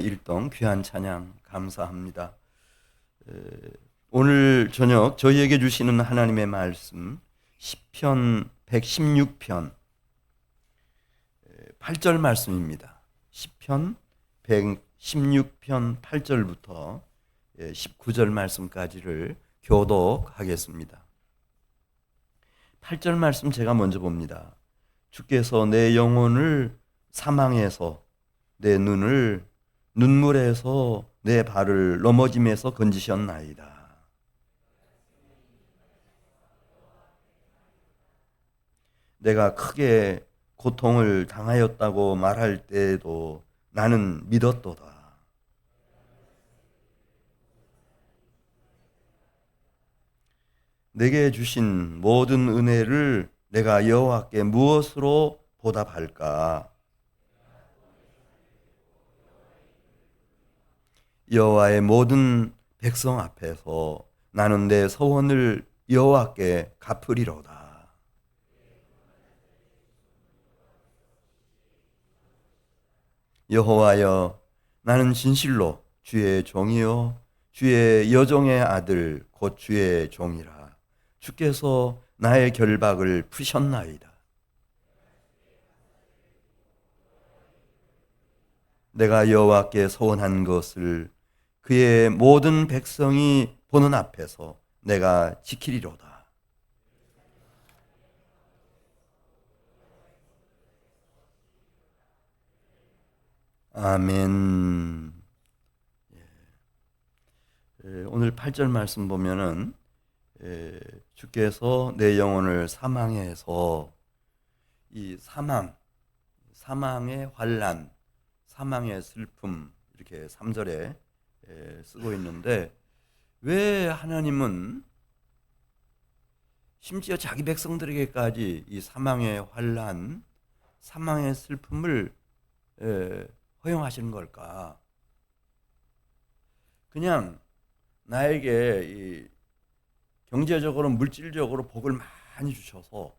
일동 귀한 찬양 감사합니다. 오늘 저녁 저희에게 주시는 하나님의 말씀 시편 116편 8절 말씀입니다. 시편 116편 8절부터 19절 말씀까지를 교독하겠습니다. 8절 말씀 제가 먼저 봅니다. 주께서 내 영혼을 사망에서 내 눈을 눈물에서 내 발을 넘어짐에서 건지셨나이다. 내가 크게 고통을 당하였다고 말할 때에도 나는 믿었도다. 내게 주신 모든 은혜를 내가 여호와께 무엇으로 보답할까? 여호와의 모든 백성 앞에서 나는 내 서원을 여호와께 갚으리로다. 여호와여, 나는 진실로 주의 종이요 주의 여종의 아들 곧 주의 종이라. 주께서 나의 결박을 푸셨나이다. 내가 여호와께 서원한 것을 그의 모든 백성이 보는 앞에서 내가 지키리로다. 아멘. 오늘 8절 말씀 보면은 주께서 내 영혼을 사망에서, 이 사망의 환난, 사망의 슬픔, 이렇게 3절에 쓰고 있는데, 왜 하나님은 심지어 자기 백성들에게까지 이 사망의 환난, 사망의 슬픔을 허용하시는 걸까? 그냥 나에게 이 경제적으로 물질적으로 복을 많이 주셔서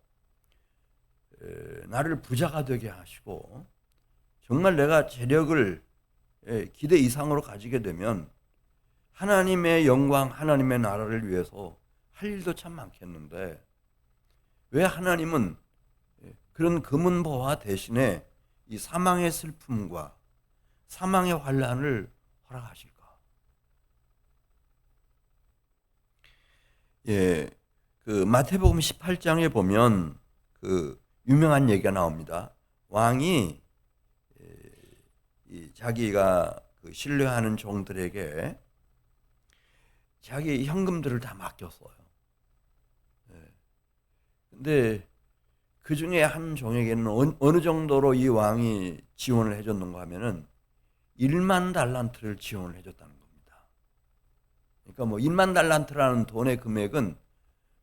나를 부자가 되게 하시고, 정말 내가 재력을 기대 이상으로 가지게 되면 하나님의 영광, 하나님의 나라를 위해서 할 일도 참 많겠는데, 왜 하나님은 그런 금은보화 대신에 이 사망의 슬픔과 사망의 환난을 허락하실까? 그 마태복음 18장에 보면 그 유명한 얘기가 나옵니다. 왕이 자기가 그 신뢰하는 종들에게 자기 현금들을 다 맡겼어요. 근데 그 중에 한 종에게는 어느 정도로 이 왕이 지원을 해줬는가 하면은 1만 달란트를 지원을 해줬다는 겁니다. 그러니까 뭐 1만 달란트라는 돈의 금액은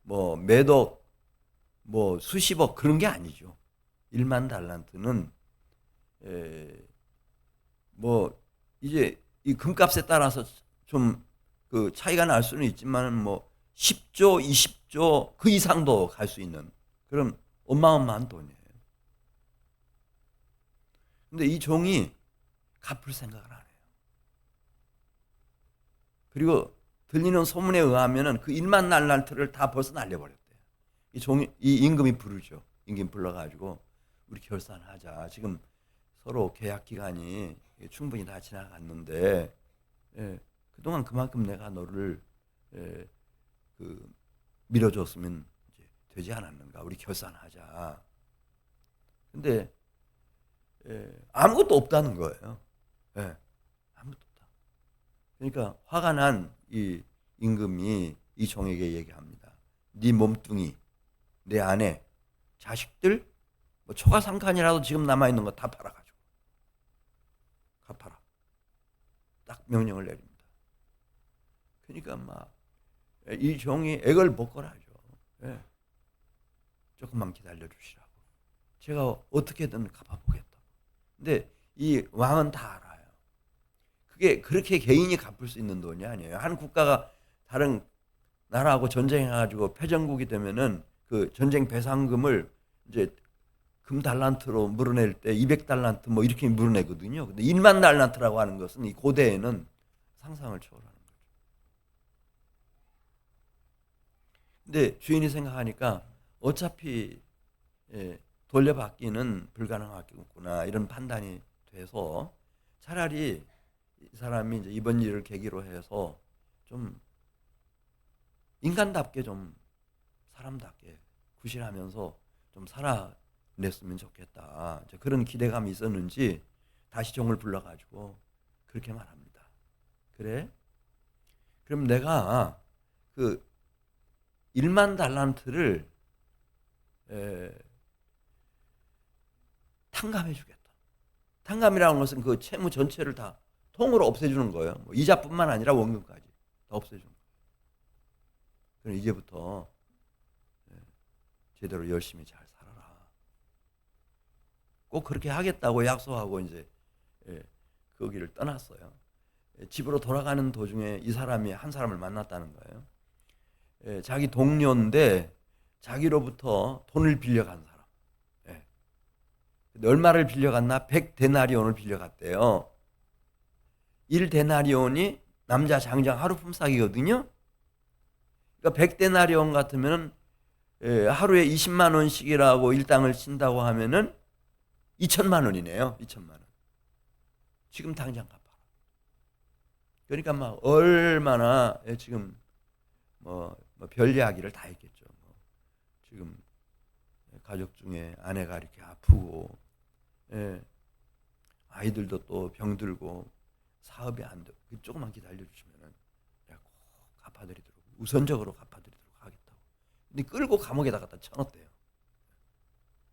뭐 몇억, 뭐 수십억 그런 게 아니죠. 1만 달란트는 뭐 이제 이 금값에 따라서 좀 그 차이가 날 수는 있지만 뭐 10조, 20조 그 이상도 갈 수 있는 그런 어마어마한 돈이에요. 근데 이 종이 갚을 생각을 안 해요. 그리고 들리는 소문에 의하면은 그 1만 달란트를 다 벌써 날려버렸대요. 이 임금이 부르죠. 임금 불러가지고 우리 결산하자. 지금 서로 계약 기간이 충분히 다 지나갔는데, 그동안 그만큼 내가 너를 그 밀어줬으면 이제 되지 않았는가? 우리 결산하자. 근데 아무것도 없다는 거예요. 아무것도 없다. 그러니까 화가 난 이 임금이 이 종에게 얘기합니다. 네 몸뚱이, 내 아내, 자식들, 뭐 초가상칸이라도 지금 남아 있는 거 다 팔아가지고 갚아라. 딱 명령을 내립니다. 그러니까 막 이 종이 액을 복걸하죠. 조금만 기다려 주시라고. 제가 어떻게든 갚아보겠다. 근데 이 왕은 다 알아요. 그게 그렇게 개인이 갚을 수 있는 돈이 아니에요. 한 국가가 다른 나라하고 전쟁해가지고 패전국이 되면은 그 전쟁 배상금을 이제 금 달란트로 물어낼 때 200달란트 뭐 이렇게 물어내거든요. 근데 1만 달란트라고 하는 것은 이 고대에는 상상을 초월하는 거죠. 근데 주인이 생각하니까 어차피 돌려받기는 불가능하겠구나 이런 판단이 돼서 차라리 이 사람이 이제 이번 일을 계기로 해서 좀 인간답게 좀 사람답게 구실하면서 좀 살아냈으면 좋겠다. 그런 기대감이 있었는지 다시 종을 불러가지고 그렇게 말합니다. 그래? 그럼 내가 그 1만 달란트를 탕감해 주겠다. 탕감이라는 것은 그 채무 전체를 다 통으로 없애주는 거예요. 뭐 이자뿐만 아니라 원금까지 다 없애주는 거예요. 그럼 이제부터 제대로 열심히 잘 살아라. 꼭 그렇게 하겠다고 약속하고 이제 거기를 떠났어요. 집으로 돌아가는 도중에 이 사람이 한 사람을 만났다는 거예요. 자기 동료인데 자기로부터 돈을 빌려간 사람. 얼마를 빌려갔나? 100데나리온을 빌려갔대요. 1데나리온이 남자 장정 하루 품삯이거든요. 그러니까 100데나리온 같으면 하루에 20만 원씩이라고 일당을 친다고 하면은 2천만 원이네요. 2천만 원. 지금 당장 갚아라. 그러니까 막 얼마나 지금 별 이야기를 다 했겠죠. 지금 가족 중에 아내가 이렇게 아프고 아이들도 또 병들고 사업이 안 되고 조금만 기다려주시면은 내가 꼭 갚아드리도록 우선적으로 갚아드리도록 하겠다고. 근데 끌고 감옥에다 갖다 쳐넣었대요.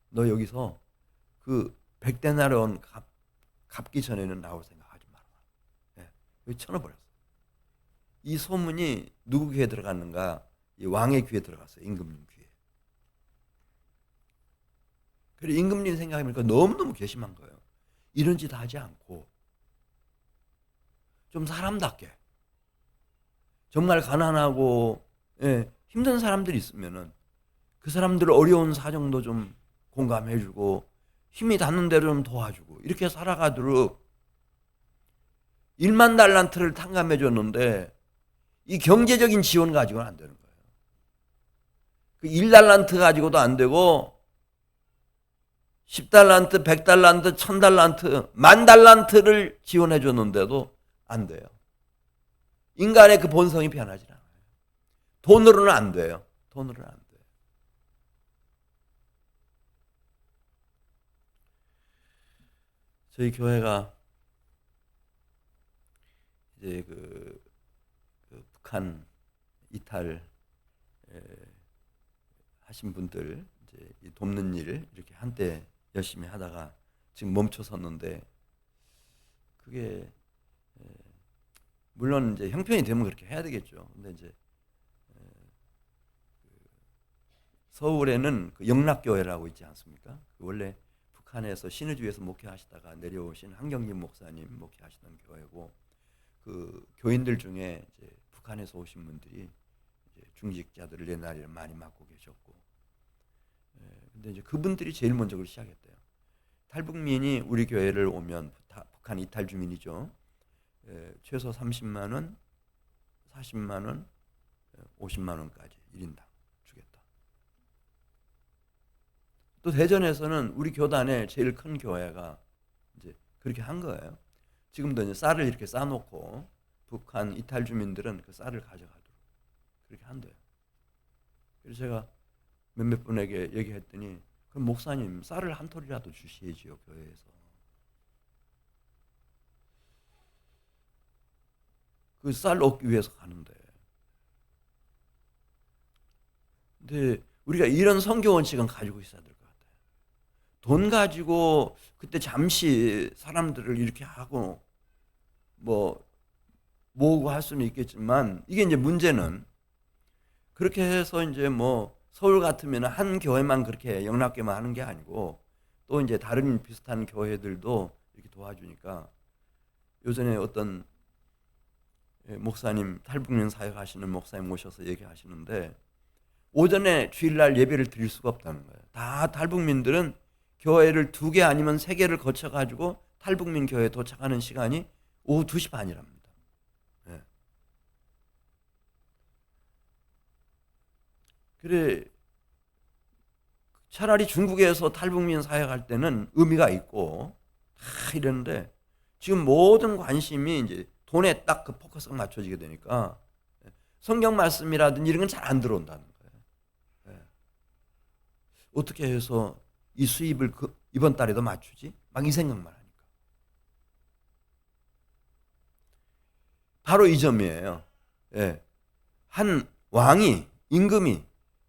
너 여기서 그 100데나리온 갚기 전에는 나올 생각하지 마라. 여기 쳐넣어버렸어. 이 소문이 누구 귀에 들어갔는가? 이 왕의 귀에 들어갔어요. 임금님 귀에. 그래 임금님 생각해보니까 너무너무 괘씸한 거예요. 이런 짓 하지 않고 좀 사람답게 정말 가난하고 힘든 사람들이 있으면은 그 사람들 어려운 사정도 좀 공감해주고 힘이 닿는 대로 좀 도와주고 이렇게 살아가도록 1만 달란트를 탕감해줬는데 이 경제적인 지원 가지고는 안 되는 거예요. 그 1달란트 가지고도 안 되고 10달란트, 100달란트, 1000달란트, 10,000달란트를 지원해 줬는데도 안 돼요. 인간의 그 본성이 변하지 않아요. 돈으로는 안 돼요. 돈으로는 안 돼요. 저희 교회가 이제 그 북한 이탈 하신 분들 이제 돕는 일 이렇게 한때 열심히 하다가 지금 멈춰섰는데 그게 물론 이제 형편이 되면 그렇게 해야 되겠죠. 근데 이제 서울에는 그 영락교회라고 있지 않습니까? 원래 북한에서 신의주에서 목회하시다가 내려오신 한경림 목사님 목회하시던 교회고 그 교인들 중에 이제 북한에서 오신 분들이 이제 중직자들을 옛날에 많이 맡고 계셨고 근데 이제 그분들이 제일 먼저 그걸 시작했대요. 탈북민이 우리 교회를 오면 북한 이탈 주민이죠. 최소 30만 원, 40만 원, 50만 원까지 1인당 주겠다. 또 대전에서는 우리 교단의 제일 큰 교회가 이제 그렇게 한 거예요. 지금도 이제 쌀을 이렇게 싸놓고 북한 이탈 주민들은 그 쌀을 가져가도록 그렇게 한대요. 그래서 제가 몇몇 분에게 얘기했더니 그럼 목사님 쌀을 한 톨이라도 주시지요 교회에서. 그 쌀 얻기 위해서 가는데. 근데 우리가 이런 선교 원칙은 가지고 있어야 될 것 같아요. 돈 가지고 그때 잠시 사람들을 이렇게 하고 모으고 할 수는 있겠지만 이게 이제 문제는 그렇게 해서 이제 서울 같으면 한 교회만 그렇게 영락교회만 하는 게 아니고 또 이제 다른 비슷한 교회들도 이렇게 도와주니까 요전에 어떤 목사님 탈북민 사역하시는 목사님 모셔서 얘기하시는데 오전에 주일날 예배를 드릴 수가 없다는 거예요. 다 탈북민들은 교회를 2개 아니면 3개를 거쳐가지고 탈북민 교회에 도착하는 시간이 오후 2시 반이랍니다. 예. 그래, 차라리 중국에서 탈북민 사회 갈 때는 의미가 있고 다 이랬는데 지금 모든 관심이 이제 돈에 딱 그 포커스가 맞춰지게 되니까 성경 말씀이라든지 이런 건 잘 안 들어온다는 거예요. 예. 어떻게 해서 이 수입을 이번 달에도 맞추지? 막 이 생각만 하니까. 바로 이 점이에요. 예. 한 왕이, 임금이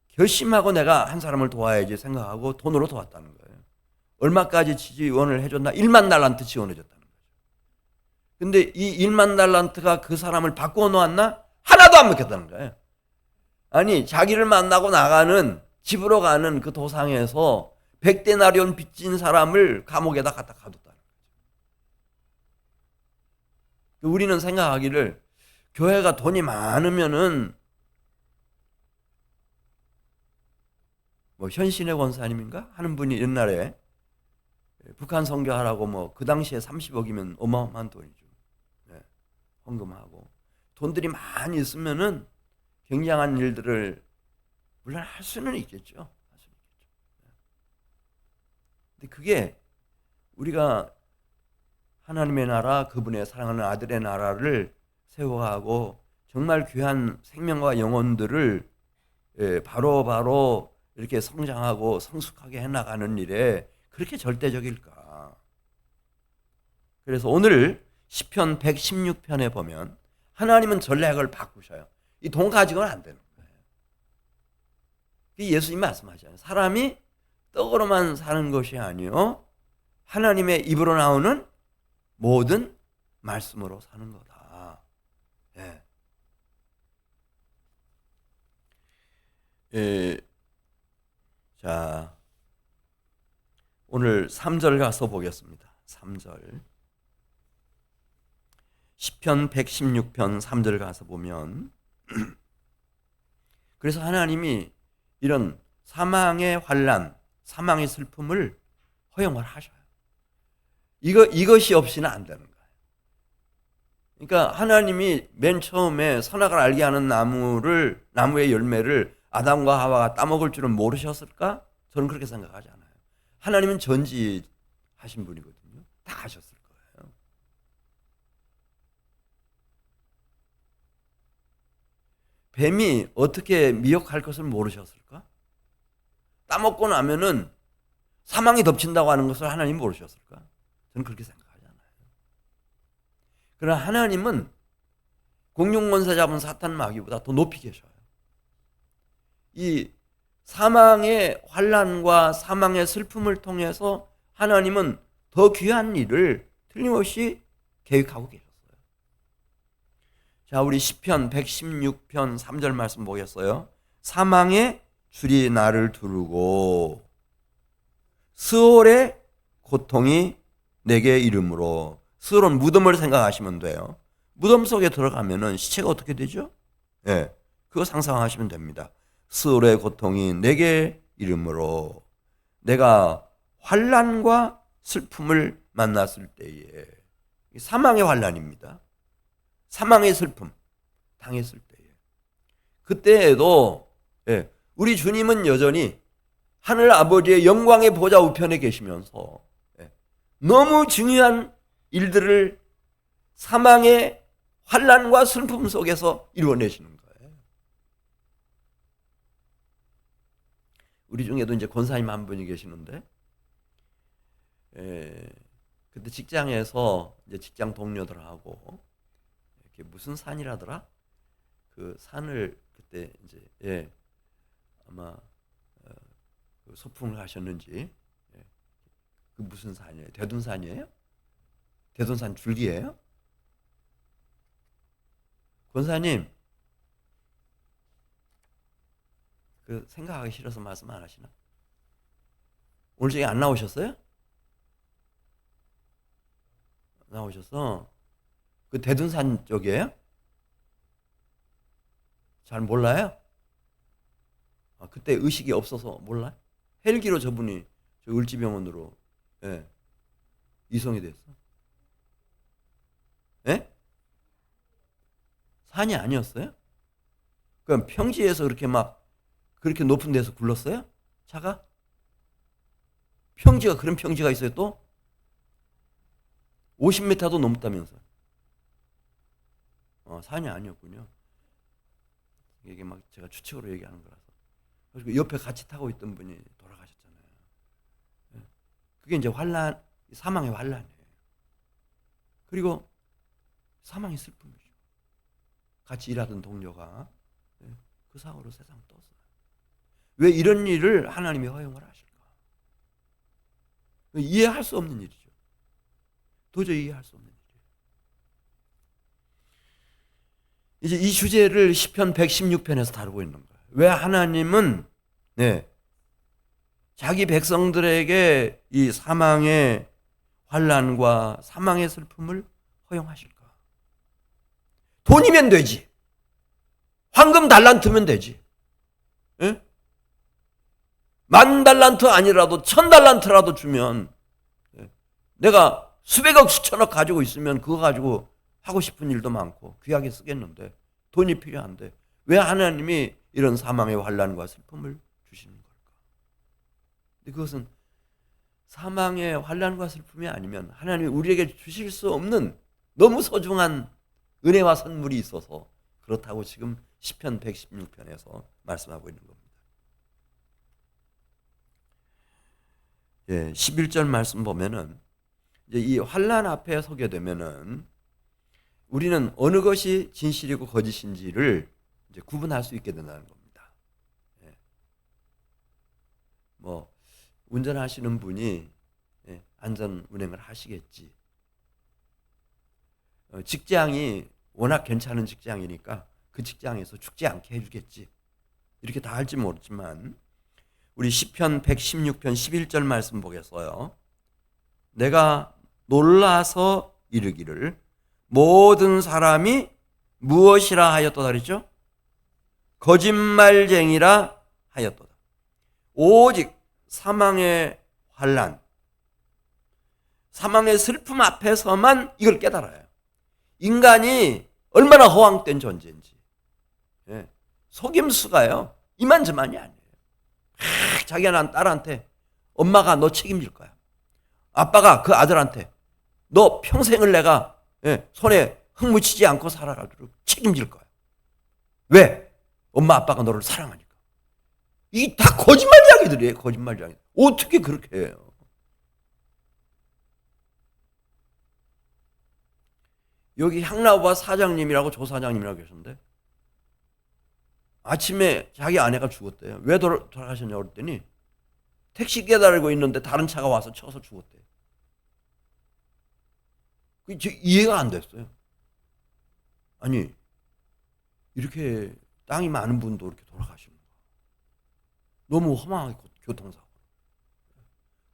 결심하고 내가 한 사람을 도와야지 생각하고 돈으로 도왔다는 거예요. 얼마까지 지원을 해줬나? 1만 달란트 지원해줬다는 거죠. 근데 이 1만 달란트가 그 사람을 바꾸어 놓았나? 하나도 안 먹혔다는 거예요. 아니, 자기를 만나고 나가는, 집으로 가는 그 도상에서 100데나리온 빚진 사람을 감옥에다 갖다 가뒀다는 거죠. 우리는 생각하기를 교회가 돈이 많으면은 뭐 현신의 권사님인가 하는 분이 옛날에 북한 선교하라고 뭐 그 당시에 30억이면 어마어마한 돈이죠. 네, 헌금하고 돈들이 많이 있으면은 굉장한 일들을 물론 할 수는 있겠죠. 할 수는 있겠죠. 네. 근데 그게 우리가 하나님의 나라, 그분의 사랑하는 아들의 나라를 세워가고 정말 귀한 생명과 영혼들을 바로바로 이렇게 성장하고 성숙하게 해나가는 일에 그렇게 절대적일까? 그래서 오늘 시편 116편에 보면 하나님은 전략을 바꾸셔요. 이 돈 가지고는 안 되는 거예요. 예수님 말씀하잖아요. 사람이 떡으로만 사는 것이 아니요 하나님의 입으로 나오는 모든 말씀으로 사는 거다. 예. 자, 오늘 3절 가서 보겠습니다. 3절. 시편 116편 3절 가서 보면 그래서 하나님이 이런 사망의 환난, 사망의 슬픔을 허용을 하셔요. 이것이 없이는 안 되는 거예요. 그러니까 하나님이 맨 처음에 선악을 알게 하는 나무의 열매를 아담과 하와가 따먹을 줄은 모르셨을까? 저는 그렇게 생각하지 않아요. 하나님은 전지하신 분이거든요. 다 아셨을 거예요. 뱀이 어떻게 미혹할 것을 모르셨을까? 따먹고 나면은 사망이 덮친다고 하는 것을 하나님 모르셨을까? 저는 그렇게 생각하지 않아요. 그러나 하나님은 공룡권세 잡은 사탄 마귀보다 더 높이 계셔요. 이 사망의 환난과 사망의 슬픔을 통해서 하나님은 더 귀한 일을 틀림없이 계획하고 계셨어요. 자, 우리 시편 116편 3절 말씀 보겠어요. 사망의 줄이 나를 두르고 스올의 고통이 내게 이름으로. 스올은 무덤을 생각하시면 돼요. 무덤 속에 들어가면은 시체가 어떻게 되죠? 예, 그거 상상하시면 됩니다. 스올의 고통이 내게 이름으로 내가 환난과 슬픔을 만났을 때에 사망의 환난입니다. 사망의 슬픔 당했을 때에 그때에도 우리 주님은 여전히 하늘 아버지의 영광의 보좌 우편에 계시면서 너무 중요한 일들을 사망의 환난과 슬픔 속에서 이루어내시는 거예요. 우리 중에도 이제 권사님 한 분이 계시는데 그때 직장에서 이제 직장 동료들하고 이렇게 무슨 산이라더라? 그 산을 그때 이제 아마 소풍을 하셨는지 그 무슨 산이에요? 대둔산이에요? 대둔산 줄기예요? 권사님 그 생각하기 싫어서 말씀 안 하시나? 오늘 저기 안 나오셨어요? 나오셨어? 그 대둔산 쪽이에요? 잘 몰라요? 그때 의식이 없어서 몰라요? 헬기로 저분이 저 을지병원으로 예, 이송이 됐어. 예? 산이 아니었어요? 그럼 평지에서 그렇게 막 그렇게 높은 데서 굴렀어요? 차가? 평지가 그런 평지가 있어요 또? 50m도 넘었다면서. 산이 아니었군요. 이게 막 제가 추측으로 얘기하는 거라서. 그리고 옆에 같이 타고 있던 분이 돌아가셨잖아요. 예. 그게 이제 환란, 사망의 환란이에요. 그리고 사망의 슬픔이죠. 같이 일하던 동료가 예, 그 사고로 세상 떴어요. 왜 이런 일을 하나님이 허용을 하실까? 이해할 수 없는 일이죠. 도저히 이해할 수 없는 일이에요. 이제 이 주제를 시편 116편에서 다루고 있는 거예요. 왜 하나님은 네, 자기 백성들에게 이 사망의 환난과 사망의 슬픔을 허용하실까? 돈이면 되지. 황금 달란트면 되지. 예? 10,000달란트 아니라도 1,000달란트라도 주면 내가 수백억 수천억 가지고 있으면 그거 가지고 하고 싶은 일도 많고 귀하게 쓰겠는데 돈이 필요한데 왜 하나님이 이런 사망의 환난과 슬픔을 주시는 걸까? 근데 그것은 사망의 환난과 슬픔이 아니면 하나님이 우리에게 주실 수 없는 너무 소중한 은혜와 선물이 있어서 그렇다고 지금 시편 116편에서 말씀하고 있는 겁니다. 예, 11절 말씀 보면은 이제 이 환난 앞에 서게 되면은 우리는 어느 것이 진실이고 거짓인지를 이제 구분할 수 있게 된다는 겁니다. 예. 뭐 운전하시는 분이 예, 안전 운행을 하시겠지. 직장이 워낙 괜찮은 직장이니까 그 직장에서 죽지 않게 해주겠지. 이렇게 다 할지 모르지만 우리 시편 116편 11절 말씀 보겠어요. 내가 놀라서 이르기를 모든 사람이 무엇이라 하였도다 그랬죠? 거짓말쟁이라 하였도다. 오직 사망의 환난, 사망의 슬픔 앞에서만 이걸 깨달아요. 인간이 얼마나 허황된 존재인지. 예. 속임수가요. 이만저만이 아니에요. 자기가 난 딸한테 엄마가 너 책임질 거야. 아빠가 그 아들한테 너 평생을 내가 예, 손에 흙 묻히지 않고 살아가도록 책임질 거야. 왜? 엄마 아빠가 너를 사랑하니까. 이 다 거짓말 이야기들이에요. 거짓말 이야기. 어떻게 그렇게 해요? 여기 향나오바 사장님이라고 조사장님이라고 계셨는데 아침에 자기 아내가 죽었대요. 왜 돌아가셨냐고 그랬더니 택시 기다리고 있는데 다른 차가 와서 쳐서 죽었대요. 그게 이해가 안 됐어요. 아니 이렇게 땅이 많은 분도 이렇게 돌아가시는 거야. 너무 험한 교통사고.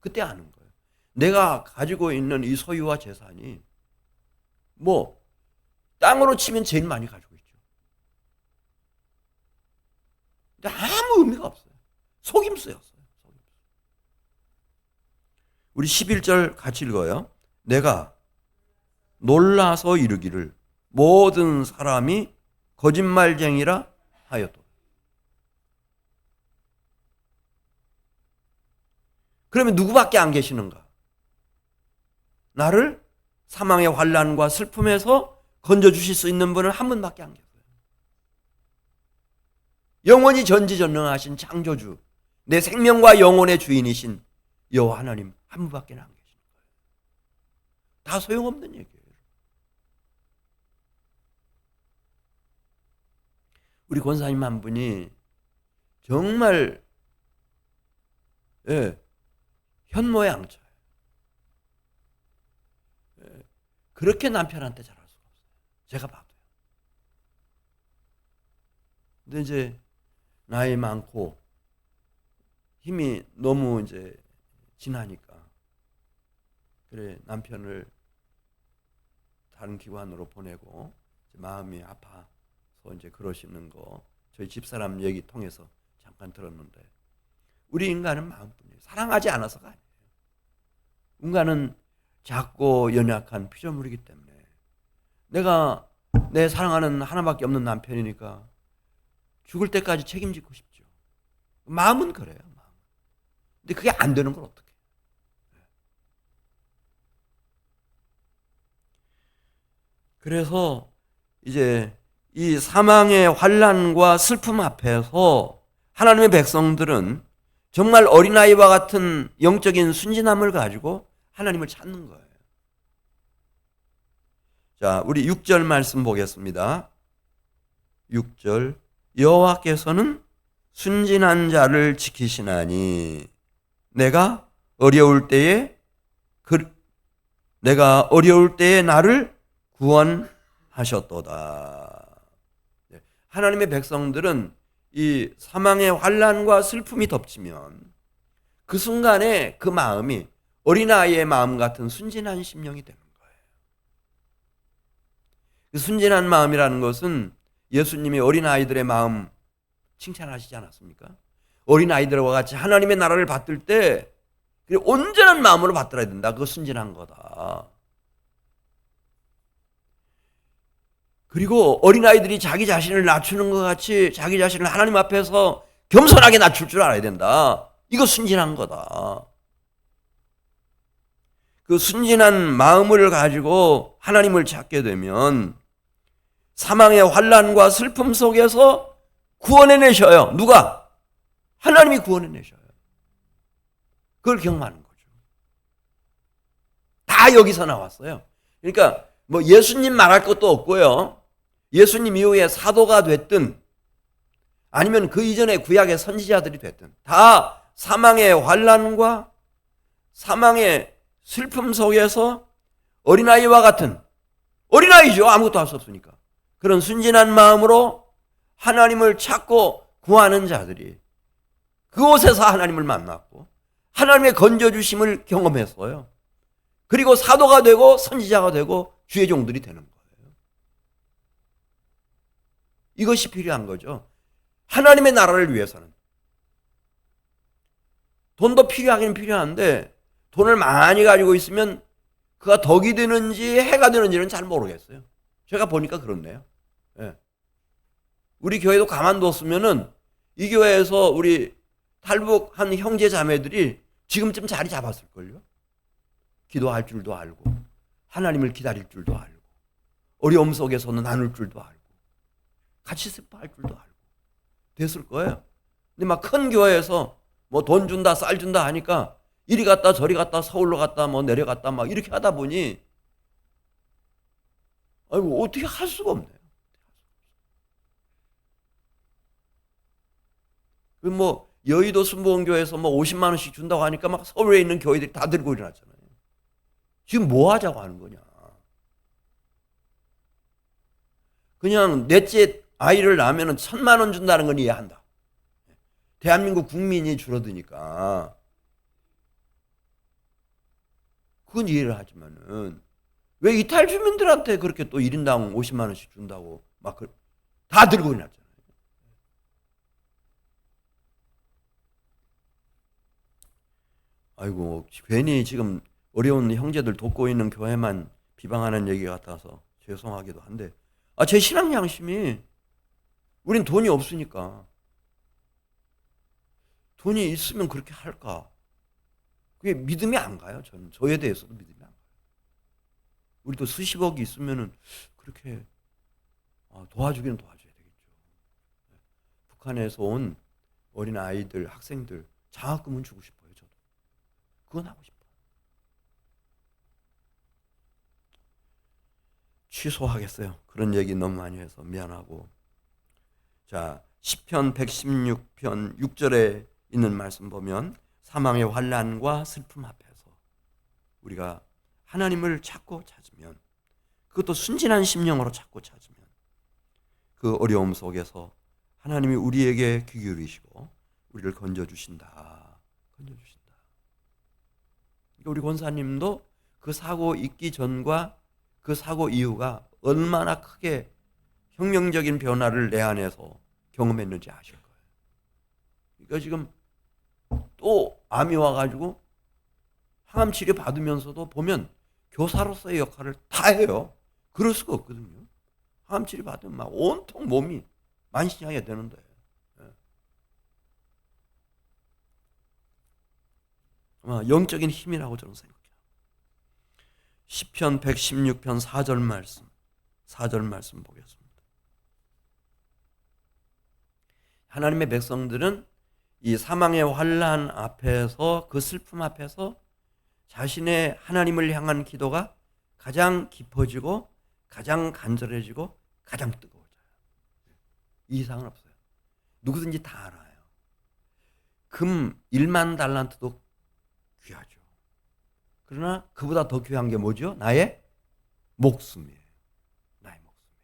그때 아는 거예요. 내가 가지고 있는 이 소유와 재산이 뭐 땅으로 치면 제일 많이 가지고 있죠. 근데 아무 의미가 없어요. 속임수였어요. 우리 11절 같이 읽어요. 내가 놀라서 이르기를 모든 사람이 거짓말쟁이라 하였도다. 그러면 누구밖에 안 계시는가? 나를 사망의 환난과 슬픔에서 건져주실 수 있는 분은 한 분밖에 안 계세요. 영원히 전지전능하신 창조주, 내 생명과 영혼의 주인이신 여호와 하나님 한 분밖에 안 계시는 거예요. 다 소용없는 얘기예요. 우리 권사님 한 분이 정말 예, 현모양처. 예, 그렇게 남편한테 잘할 수가 없어요. 제가 봐도요. 근데 이제 나이 많고 힘이 너무 이제 지나니까 그래 남편을 다른 기관으로 보내고 마음이 아파서 이제 그러시는 거 저희 집사람 얘기 통해서 잠깐 들었는데 우리 인간은 마음뿐이에요. 사랑하지 않아서가 아니에요. 인간은 작고 연약한 피조물이기 때문에 내가 내 사랑하는 하나밖에 없는 남편이니까 죽을 때까지 책임지고 싶죠. 마음은 그래요. 마음. 근데 그게 안 되는 걸 어떻게? 그래서 이제 이 사망의 환난과 슬픔 앞에서 하나님의 백성들은 정말 어린아이와 같은 영적인 순진함을 가지고 하나님을 찾는 거예요. 자, 우리 6절 말씀 보겠습니다. 6절 여호와께서는 순진한 자를 지키시나니 내가 어려울 때에 나를 구원하셨도다. 하나님의 백성들은 이 사망의 환난과 슬픔이 덮치면 그 순간에 그 마음이 어린아이의 마음 같은 순진한 심령이 되는 거예요. 그 순진한 마음이라는 것은 예수님이 어린아이들의 마음 칭찬하시지 않았습니까? 어린아이들과 같이 하나님의 나라를 받들 때 온전한 마음으로 받들어야 된다. 그거 순진한 거다. 그리고 어린아이들이 자기 자신을 낮추는 것 같이 자기 자신을 하나님 앞에서 겸손하게 낮출 줄 알아야 된다. 이거 순진한 거다. 그 순진한 마음을 가지고 하나님을 찾게 되면 사망의 환난과 슬픔 속에서 구원해내셔요. 누가? 하나님이 구원해내셔요. 그걸 경험하는 거죠. 다 여기서 나왔어요. 그러니까 뭐 예수님 말할 것도 없고요. 예수님 이후에 사도가 됐든 아니면 그 이전에 구약의 선지자들이 됐든 다 사망의 환난과 사망의 슬픔 속에서 어린아이와 같은 어린아이죠. 아무것도 할 수 없으니까. 그런 순진한 마음으로 하나님을 찾고 구하는 자들이 그곳에서 하나님을 만났고 하나님의 건져주심을 경험했어요. 그리고 사도가 되고 선지자가 되고 주의 종들이 되는 거예요. 이것이 필요한 거죠. 하나님의 나라를 위해서는. 돈도 필요하긴 필요한데 돈을 많이 가지고 있으면 그가 덕이 되는지 해가 되는지는 잘 모르겠어요. 제가 보니까 그렇네요. 예. 우리 교회도 가만뒀으면은 이 교회에서 우리 탈북한 형제 자매들이 지금쯤 자리 잡았을걸요. 기도할 줄도 알고 하나님을 기다릴 줄도 알고 어려움 속에서는 나눌 줄도 알고 같이 슬퍼할 줄도 알고 됐을 거예요. 근데 막 큰 교회에서 뭐 돈 준다 쌀 준다 하니까 이리 갔다 저리 갔다 서울로 갔다 뭐 내려갔다 막 이렇게 하다 보니 아이고 어떻게 할 수가 없네요. 뭐 여의도 순복음교회에서 뭐 50만 원씩 준다고 하니까 막 서울에 있는 교회들이 다 들고 일어났잖아요. 지금 뭐 하자고 하는 거냐. 그냥 넷째 아이를 낳으면 1,000만 원 준다는 건 이해한다. 대한민국 국민이 줄어드니까. 그건 이해를 하지만은 왜 이탈 주민들한테 그렇게 또 1인당 50만 원씩 준다고 막 다 들고 일어났잖아요. 아이고 괜히 지금 어려운 형제들 돕고 있는 교회만 비방하는 얘기 같아서 죄송하기도 한데 제 신앙 양심이 우린 돈이 없으니까 돈이 있으면 그렇게 할까 그게 믿음이 안 가요. 저에 대해서도 믿음이 안 가요. 우리도 수십억이 있으면은 그렇게 도와주기는 도와줘야 되겠죠. 북한에서 온 어린 아이들 학생들 장학금은 주고 싶어요. 저도 그건 하고 싶어요. 취소하겠어요. 그런 얘기 너무 많이 해서 미안하고. 자, 시편 116편 6절에 있는 말씀 보면 사망의 환난과 슬픔 앞에서 우리가 하나님을 찾고 찾으면 그것도 순진한 심령으로 찾고 찾으면 그 어려움 속에서 하나님이 우리에게 귀 기울이시고 우리를 건져주신다. 건져주신다. 그러니까 우리 권사님도 그 사고 있기 전과 그 사고 이후가 얼마나 크게 혁명적인 변화를 내 안에서 경험했는지 아실 거예요. 그러니까 지금 또 암이 와가지고 항암 치료 받으면서도 보면 교사로서의 역할을 다 해요. 그럴 수가 없거든요. 항암 치료 받으면 막 온통 몸이 만신하게 되는데. 영적인 힘이라고 저는 생각해요. 시편 116편 4절 말씀 보겠습니다. 하나님의 백성들은 이 사망의 환난 앞에서, 그 슬픔 앞에서 자신의 하나님을 향한 기도가 가장 깊어지고 가장 간절해지고 가장 뜨거워져요. 이 이상은 없어요. 누구든지 다 알아요. 금 1만 달란트도 귀하죠. 그러나 그보다 더 귀한 게 뭐죠? 나의 목숨이에요. 나의 목숨이에요.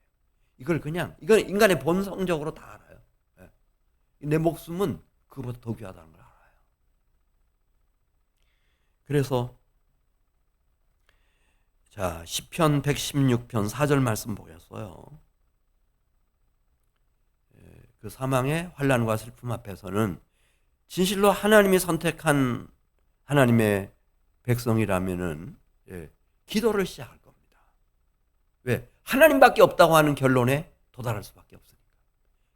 이걸 그냥, 이건 인간의 본성적으로 다 알아요. 내 목숨은 그보다 더 귀하다는 걸 알아요. 그래서 자, 시편 116편 4절 말씀 보겠어요. 그 사망의 환난과 슬픔 앞에서는 진실로 하나님이 선택한 하나님의 백성이라면은 기도를 시작할 겁니다. 왜? 하나님밖에 없다고 하는 결론에 도달할 수밖에 없으니까.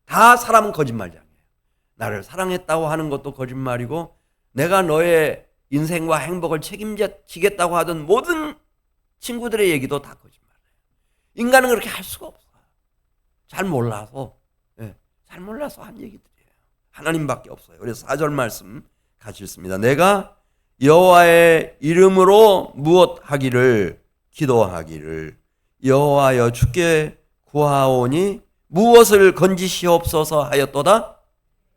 다 사람은 거짓말장이에요. 나를 사랑했다고 하는 것도 거짓말이고, 내가 너의 인생과 행복을 책임지겠다고 하던 모든 친구들의 얘기도 다 거짓말이에요. 인간은 그렇게 할 수가 없어요. 잘 몰라서 한 얘기들이에요. 하나님밖에 없어요. 그래서 4절 말씀 같이 읽습니다. 내가 여호와의 이름으로 무엇 하기를 기도하기를 여호와여 주께 구하오니 무엇을 건지시옵소서 하였도다.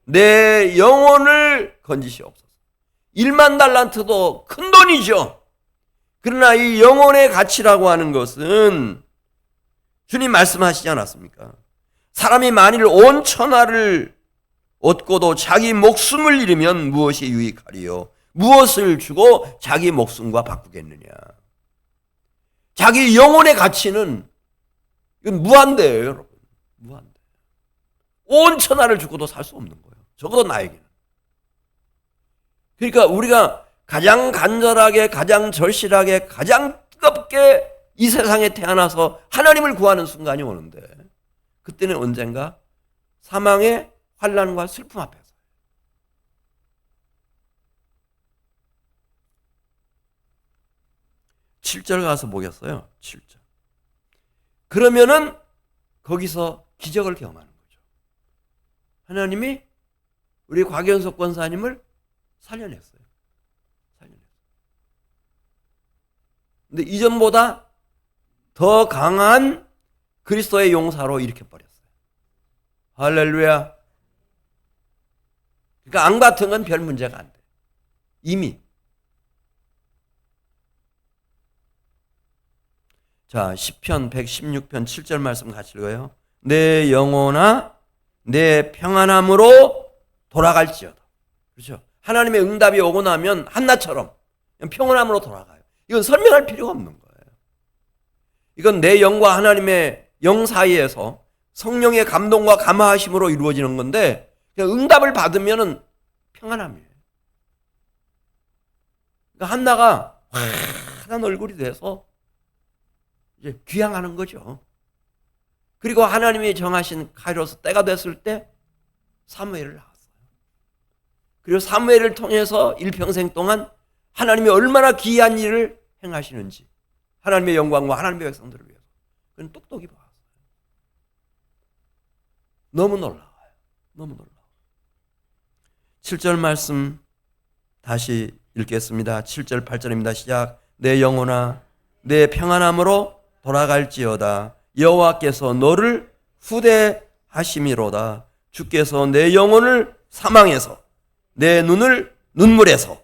내 영혼을 건지시옵소서. 1만 달란트도 큰 돈이죠. 그러나 이 영혼의 가치라고 하는 것은 주님 말씀하시지 않았습니까? 사람이 만일 온 천하를 얻고도 자기 목숨을 잃으면 무엇이 유익하리요? 무엇을 주고 자기 목숨과 바꾸겠느냐? 자기 영혼의 가치는 이건 무한대예요, 여러분. 무한대. 온 천하를 주고도 살 수 없는 거예요. 적어도 나에게는. 그러니까 우리가 가장 간절하게, 가장 절실하게, 가장 뜨겁게 이 세상에 태어나서 하나님을 구하는 순간이 오는데, 그때는 언젠가 사망의 환난과 슬픔 앞에서. 7절 가서 보겠어요. 7절. 그러면은 거기서 기적을 경험하는 거죠. 하나님이 우리 곽연석 권사님을 살려냈어요. 근데 이전보다 더 강한 그리스도의 용사로 일으켜버렸어요. 할렐루야. 그러니까 암 같은 건 별 문제가 안 돼. 이미. 자, 시편 116편 7절 말씀 같이 읽어요. 내 영혼아 내 평안함으로 돌아갈지어다. 그렇죠? 하나님의 응답이 오고 나면 한나처럼 평안함으로 돌아가요. 이건 설명할 필요가 없는 거예요. 이건 내 영과 하나님의 영 사이에서 성령의 감동과 감화하심으로 이루어지는 건데, 그냥 응답을 받으면 평안함이에요. 그러니까 한나가 환한 얼굴이 돼서 이제 귀향하는 거죠. 그리고 하나님이 정하신 카이로스 때가 됐을 때 사무엘을 낳았어요. 그리고 사무엘을 통해서 일평생 동안 하나님이 얼마나 귀한 일을 행하시는지, 하나님의 영광과 하나님의 백성들을 위해서 그건 똑똑히 봤어요. 너무 놀라워요. 너무 놀라워요. 7절 말씀 다시 읽겠습니다. 7절 8절입니다. 시작. 내 영혼아 내 평안함으로 돌아갈지어다. 여호와께서 너를 후대하심이로다. 주께서 내 영혼을 사망에서, 내 눈을 눈물에서,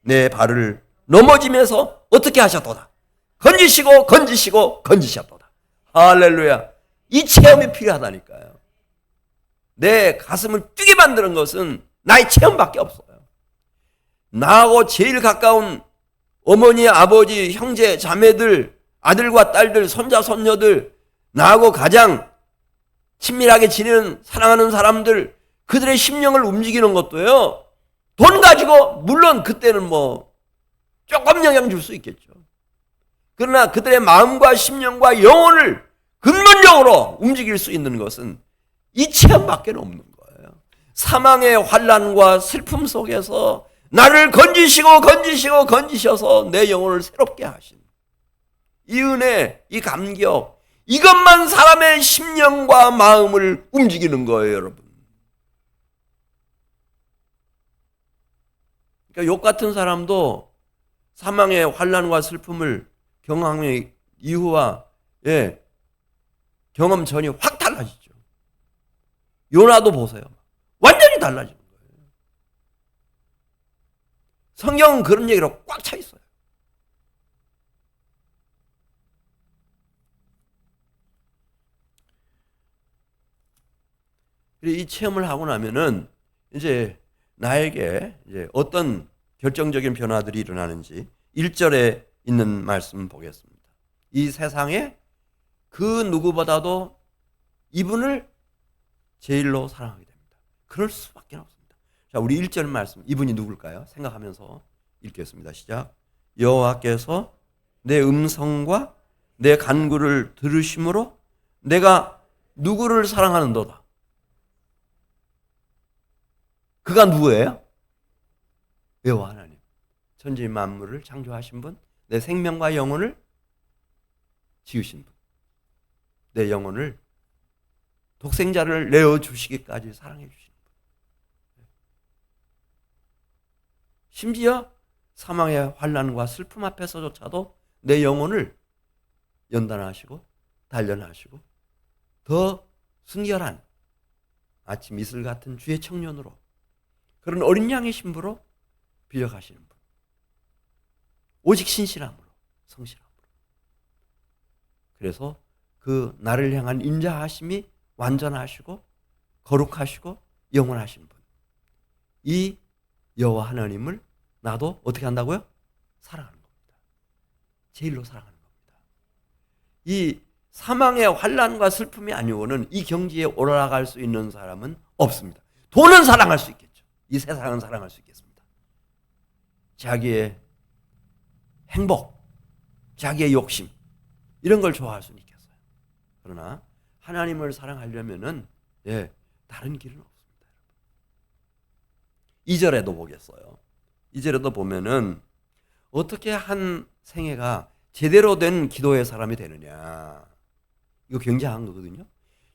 내 발을 넘어짐에서 어떻게 하셨도다. 건지시고 건지시고 건지셨도다. 할렐루야. 이 체험이 필요하다니까요. 내 가슴을 뛰게 만드는 것은 나의 체험밖에 없어요. 나하고 제일 가까운 어머니, 아버지, 형제, 자매들, 아들과 딸들, 손자, 손녀들, 나하고 가장 친밀하게 지내는 사랑하는 사람들, 그들의 심령을 움직이는 것도요, 돈 가지고 물론 그때는 뭐 조금 영향 줄 수 있겠죠. 그러나 그들의 마음과 심령과 영혼을 근본적으로 움직일 수 있는 것은 이 체험밖에 없는 거예요. 사망의 환난과 슬픔 속에서 나를 건지셔서 내 영혼을 새롭게 하신 이 은혜, 이 감격, 이것만 사람의 심령과 마음을 움직이는 거예요, 여러분. 그러니까 욕 같은 사람도 사망의 환난과 슬픔을 경험의 이후와 경험 전이 확 달라지죠. 요나도 보세요. 완전히 달라지는 거예요. 성경은 그런 얘기로 꽉 차 있어요. 이 체험을 하고 나면은 이제 나에게 이제 어떤 결정적인 변화들이 일어나는지 1절에 있는 말씀 보겠습니다. 이 세상에 그 누구보다도 이분을 제일로 사랑하게 됩니다. 그럴 수밖에 없습니다. 자, 우리 1절 말씀, 이분이 누굴까요? 생각하면서 읽겠습니다. 시작. 여호와께서 내 음성과 내 간구를 들으심으로 내가 누구를 사랑하는도다. 그가 누구예요? 여호와 하나님. 천지 만물을 창조하신 분, 내 생명과 영혼을 지으신 분, 내 영혼을 독생자를 내어주시기까지 사랑해 주시는 분. 심지어 사망의 환난과 슬픔 앞에서조차도 내 영혼을 연단하시고 단련하시고 더 순결한 아침 이슬 같은 주의 청년으로 그런 어린 양의 신부로 빌려가시는 분. 오직 신실함으로, 성실함으로. 그래서 그 나를 향한 인자하심이 완전하시고 거룩하시고 영원하신 분. 이 여호와 하나님을 나도 어떻게 한다고요? 사랑하는 겁니다. 제일로 사랑하는 겁니다. 이 사망의 환난과 슬픔이 아니고는 이 경지에 올라갈 수 있는 사람은 없습니다. 돈은 사랑할 수 있겠죠. 이 세상은 사랑할 수 있겠습니다. 자기의 행복, 자기의 욕심 이런 걸 좋아할 수는 있겠어요. 그러나 하나님을 사랑하려면은 다른 길은 없습니다. 2절에도 보겠어요. 2절에도 보면은 어떻게 한 생애가 제대로 된 기도의 사람이 되느냐. 이거 굉장한 거거든요.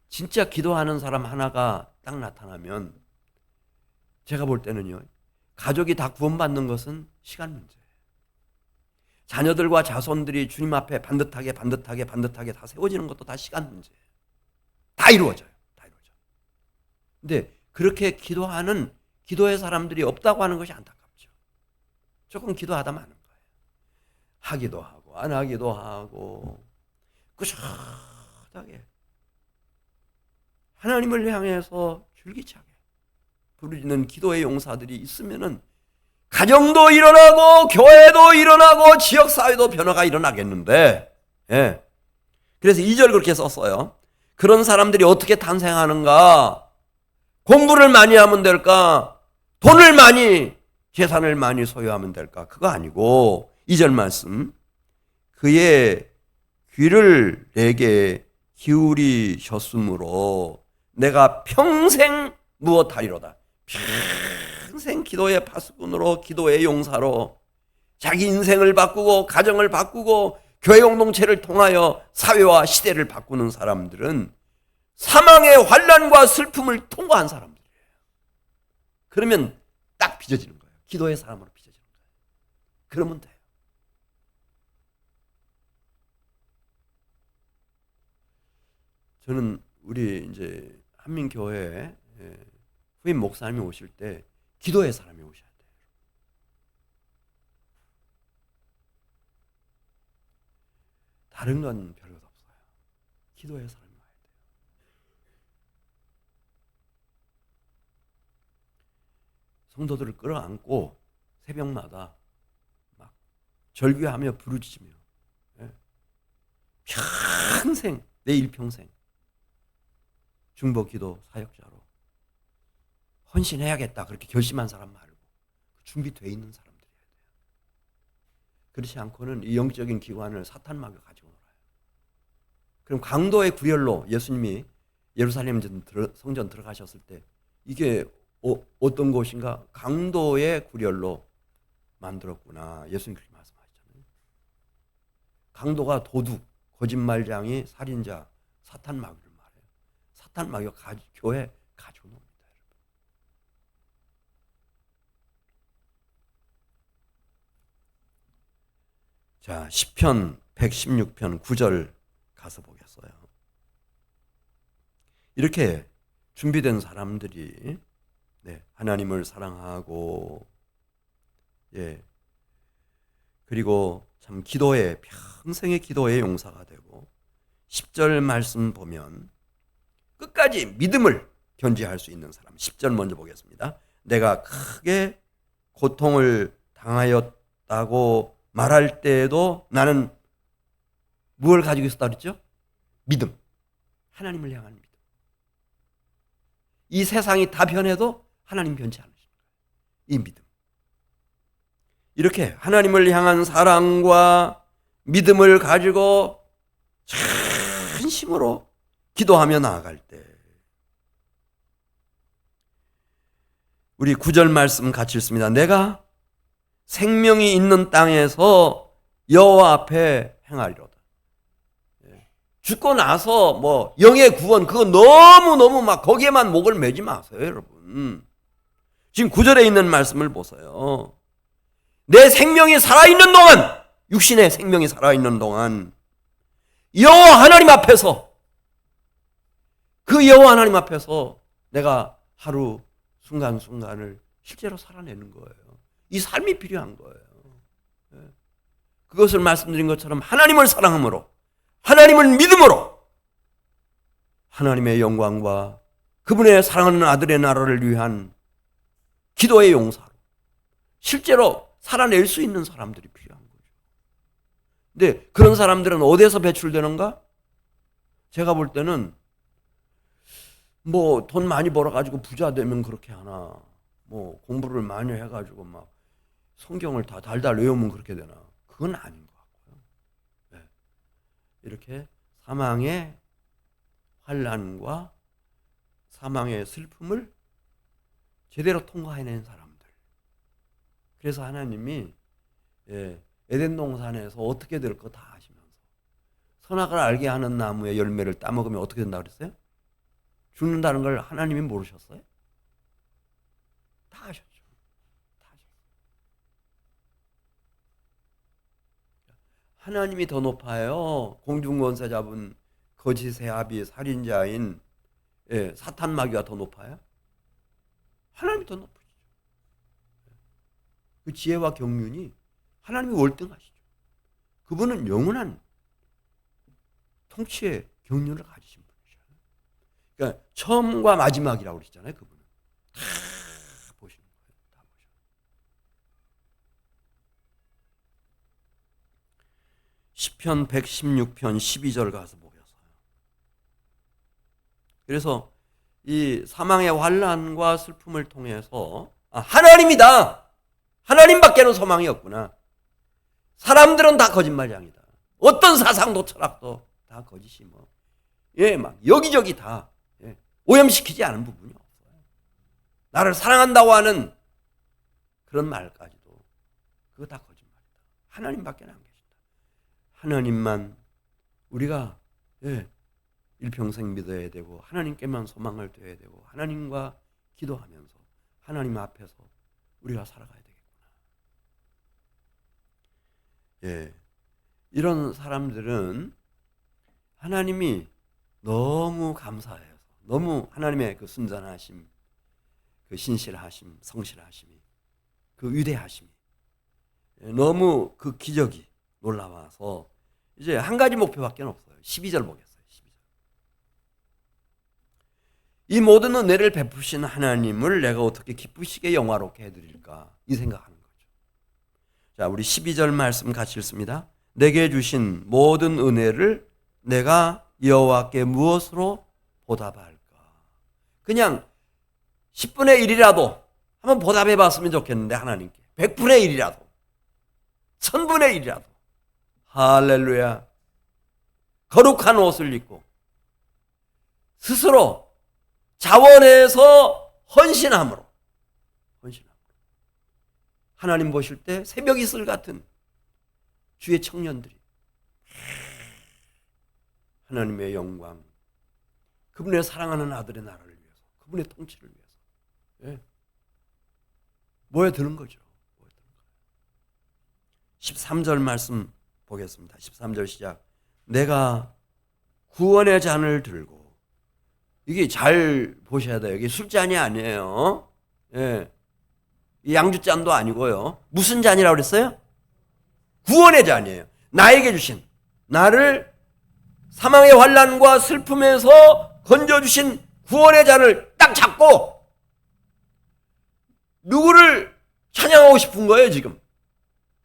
진짜 기도하는 사람 하나가 딱 나타나면 제가 볼 때는요. 가족이 다 구원받는 것은 시간 문제예요. 자녀들과 자손들이 주님 앞에 반듯하게 다 세워지는 것도 다 시간 문제예요. 다 이루어져요. 근데 그렇게 기도하는 기도의 사람들이 없다고 하는 것이 안타깝죠. 조금 기도하다 마는 거예요. 하기도 하고 안 하기도 하고 꾸준하게 하나님을 향해서 줄기차게 부르짖는 기도의 용사들이 있으면은 가정도 일어나고 교회도 일어나고 지역사회도 변화가 일어나겠는데 그래서 2절 그렇게 썼어요. 그런 사람들이 어떻게 탄생하는가? 공부를 많이 하면 될까? 돈을 많이 재산을 많이 소유하면 될까? 그거 아니고 2절 말씀 그의 귀를 내게 기울이셨으므로 내가 평생 무엇하리로다. 평생 기도의 파수꾼으로 기도의 용사로 자기 인생을 바꾸고 가정을 바꾸고 교회 공동체를 통하여 사회와 시대를 바꾸는 사람들은 사망의 환난과 슬픔을 통과한 사람들이에요. 그러면 딱 빚어지는 거예요. 기도의 사람으로 빚어지는 거예요. 그러면 돼요. 저는 우리 이제 한민교회에 후임 목사님이 오실 때 기도의 사람이 오셔야 돼요. 다른 건 별로 없어요. 기도의 사람이 와야 돼요. 성도들을 끌어안고 새벽마다 막 절규하며 부르짖으며 평생 내 일평생 중보기도 사역자로 헌신해야겠다 그렇게 결심한 사람 말고 준비되어 있는 사람들이어야 돼요. 그렇지 않고는 이 영적인 기관을 사탄 마귀가 가지고 놀아요. 그럼 강도의 구열로 예수님이 예루살렘 성전 들어가셨을 때 이게 어떤 곳인가? 강도의 구열로 만들었구나. 예수님 그렇게 말씀하셨잖아요. 강도가 도둑, 거짓말쟁이, 살인자, 사탄 마귀를 말해요. 사탄 마귀가 교회 가지고 놉니다. 자, 시편 116편 9절 가서 보겠어요. 이렇게 준비된 사람들이 하나님을 사랑하고 그리고 참 평생의 기도의 용사가 되고 10절 말씀 보면 끝까지 믿음을 견지할 수 있는 사람. 10절 먼저 보겠습니다. 내가 크게 고통을 당하였다고 말할 때에도 나는 무엇을 가지고 있었다 그랬죠? 믿음. 하나님을 향한 믿음. 이 세상이 다 변해도 하나님 변치 않으십니다. 이 믿음. 이렇게 하나님을 향한 사랑과 믿음을 가지고 진심으로 기도하며 나아갈 때 우리 9절 말씀 같이 읽습니다. 내가 생명이 있는 땅에서 여호와 앞에 행하리로다. 죽고 나서 영의 구원 그거 너무 막 거기에만 목을 매지 마세요, 여러분. 지금 9절에 있는 말씀을 보세요. 내 생명이 살아있는 동안, 육신의 생명이 살아있는 동안 여호와 하나님 앞에서, 그 여호와 하나님 앞에서 내가 하루 순간순간을 실제로 살아내는 거예요. 이 삶이 필요한 거예요. 그것을 말씀드린 것처럼 하나님을 사랑함으로, 하나님을 믿음으로, 하나님의 영광과 그분의 사랑하는 아들의 나라를 위한 기도의 용사로 실제로 살아낼 수 있는 사람들이 필요한 거죠. 근데 그런 사람들은 어디에서 배출되는가? 제가 볼 때는 돈 많이 벌어가지고 부자 되면 그렇게 하나, 공부를 많이 해가지고 막 성경을 다 달달 외우면 그렇게 되나? 그건 아닌 것 같고요. 이렇게 사망의 환난과 사망의 슬픔을 제대로 통과해낸 사람들. 그래서 하나님이 에덴 동산에서 어떻게 될 거 다 아시면서 선악을 알게 하는 나무의 열매를 따먹으면 어떻게 된다고 그랬어요? 죽는다는 걸 하나님이 모르셨어요? 다 아셨죠. 하나님이 더 높아요. 공중권세 잡은 거짓의 아비 살인자인 사탄 마귀가 더 높아요? 하나님이 더 높으시죠. 그 지혜와 경륜이 하나님이 월등하시죠. 그분은 영원한 통치의 경륜을 가지신 분이셔요. 그러니까 처음과 마지막이라고 그러시잖아요. 그분은 다 보시는 거예요. 다 보셔요. 시편 116편 12절 가서 보겠어요. 그래서 이 사망의 환난과 슬픔을 통해서 하나님이다. 하나님밖에는 소망이 없구나. 사람들은 다 거짓말쟁이다. 어떤 사상도 철학도 다 거짓이 막 여기저기 다 오염시키지 않은 부분이 없어요. 나를 사랑한다고 하는 그런 말까지도 그거 다 거짓말이다. 하나님밖에 안 계신다. 하나님만 우리가 일평생 믿어야 되고 하나님께만 소망을 둬야 되고 하나님과 기도하면서 하나님 앞에서 우리가 살아가야 되겠구나. 이런 사람들은 하나님이 너무 감사해서, 너무 하나님의 그 순전하심, 그 신실하심, 성실하심이, 그 위대하심이 너무 그 기적이 놀라워서 이제 한 가지 목표밖에 없어요. 12절 보겠어요. 12절. 이 모든 은혜를 베푸신 하나님을 내가 어떻게 기쁘시게 영화롭게 해드릴까, 이 생각하는 거죠. 자, 우리 12절 말씀 같이 읽습니다. 내게 주신 모든 은혜를 내가 여호와께 무엇으로 보답할까? 그냥 10분의 1이라도 한번 보답해 봤으면 좋겠는데 하나님께 100분의 1이라도 1000분의 1이라도 할렐루야 거룩한 옷을 입고 스스로 자원해서 헌신함으로 하나님 보실 때 새벽 이슬 같은 주의 청년들이 하나님의 영광, 그분의 사랑하는 아들의 나라를 위해서, 그분의 통치를 위해서 모여드는 거죠. 13절 말씀 보겠습니다. 13절 시작. 내가 구원의 잔을 들고, 이게 잘 보셔야 돼요. 이게 술잔이 아니에요. 양주잔도 아니고요. 무슨 잔이라고 그랬어요? 구원의 잔이에요. 나에게 주신, 나를 사망의 환난과 슬픔에서 건져주신 구원의 잔을 딱 잡고 누구를 찬양하고 싶은 거예요, 지금.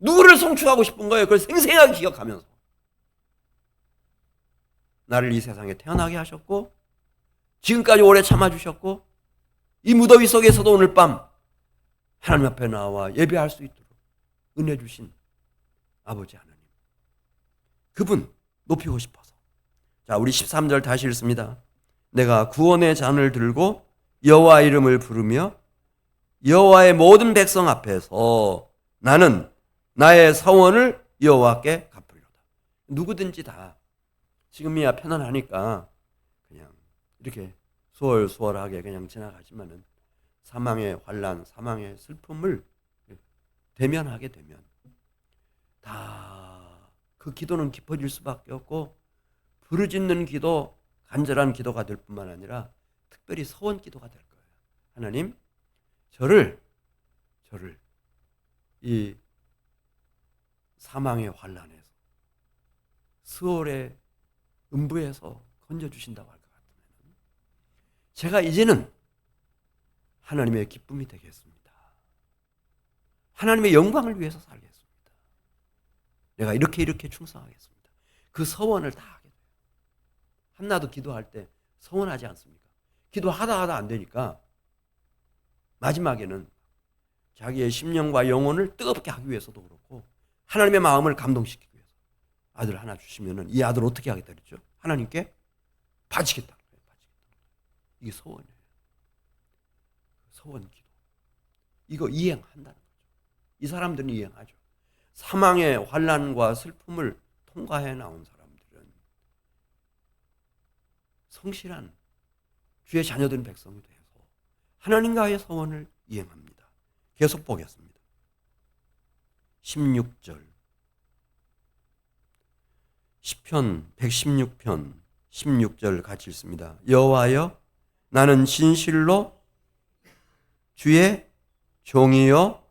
누구를 송축하고 싶은 거예요. 그걸 생생하게 기억하면서. 나를 이 세상에 태어나게 하셨고, 지금까지 오래 참아주셨고, 이 무더위 속에서도 오늘 밤 하나님 앞에 나와 예배할 수 있도록 은혜 주신 아버지 하나님. 그분 높이고 싶어서. 자, 우리 13절 다시 읽습니다. 내가 구원의 잔을 들고 여호와 이름을 부르며 여호와의 모든 백성 앞에서 나는 나의 서원을 여호와께 갚으리로다. 누구든지 다 지금이야 편안하니까 그냥 이렇게 수월수월하게 그냥 지나가지만은 사망의 환난, 사망의 슬픔을 대면하게 되면 다 그 기도는 깊어질 수밖에 없고, 부르짖는 기도, 간절한 기도가 될 뿐만 아니라 특별히 서원 기도가 될 거예요. 하나님, 저를 이 사망의 환난에서, 스올의 음부에서 건져주신다고 할 것 같으면 제가 이제는 하나님의 기쁨이 되겠습니다. 하나님의 영광을 위해서 살겠습니다. 내가 이렇게 충성하겠습니다. 그 서원을 다 하게 돼요. 한나도 기도할 때 서원하지 않습니까? 기도하다 안 되니까 마지막에는 자기의 심령과 영혼을 뜨겁게 하기 위해서도 그렇고, 하나님의 마음을 감동시키기 위해서 아들 하나 주시면은 이 아들 어떻게 하겠다 그랬죠? 하나님께 바치겠다. 이게 서원이에요. 서원 기도. 이거 이행한다는 거죠. 이 사람들은 이행하죠. 사망의 환난과 슬픔을 통과해 나온 사람들은 성실한 주의 자녀된 백성이 되어서 하나님과의 서원을 이행합니다. 계속 보겠습니다. 16절 시편 116편 16절 같이 읽습니다. 여호와여 나는 진실로 주의 종이요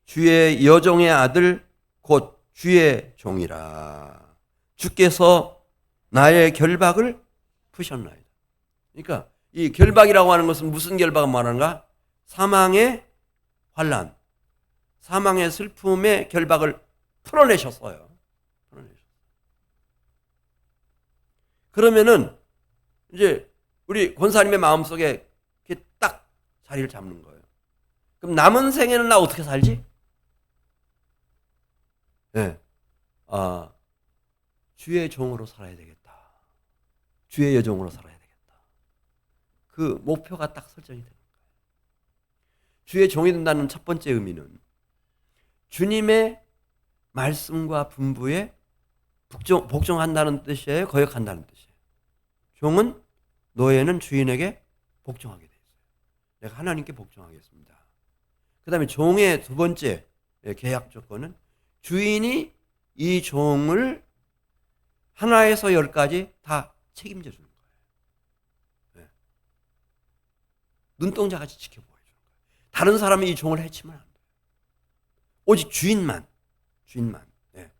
주의 여종의 아들 곧 주의 종이라. 주께서 나의 결박을 푸셨나이다. 그러니까 이 결박이라고 하는 것은 무슨 결박을 말하는가? 사망의 환난, 사망의 슬픔의 결박을 풀어내셨어요. 그러면은 이제 우리 권사님의 마음속에 이렇게 딱 자리를 잡는 거예요. 그럼 남은 생에는 나 어떻게 살지? 네. 주의 종으로 살아야 되겠다. 주의 여종으로 살아야 되겠다. 그 목표가 딱 설정이 되는 거예요. 주의 종이 된다는 첫 번째 의미는 주님의 말씀과 분부에 복종한다는 뜻이에요? 거역한다는 뜻이에요? 종은 노예는 주인에게 복종하게 돼 있어요. 내가 하나님께 복종하겠습니다. 그 다음에 종의 두 번째 계약 조건은 주인이 이 종을 하나에서 10까지 다 책임져 주는 거예요. 네. 눈동자같이 지켜보여 주는 거예요. 다른 사람이 이 종을 해치면 안 돼요. 오직 주인만. 네.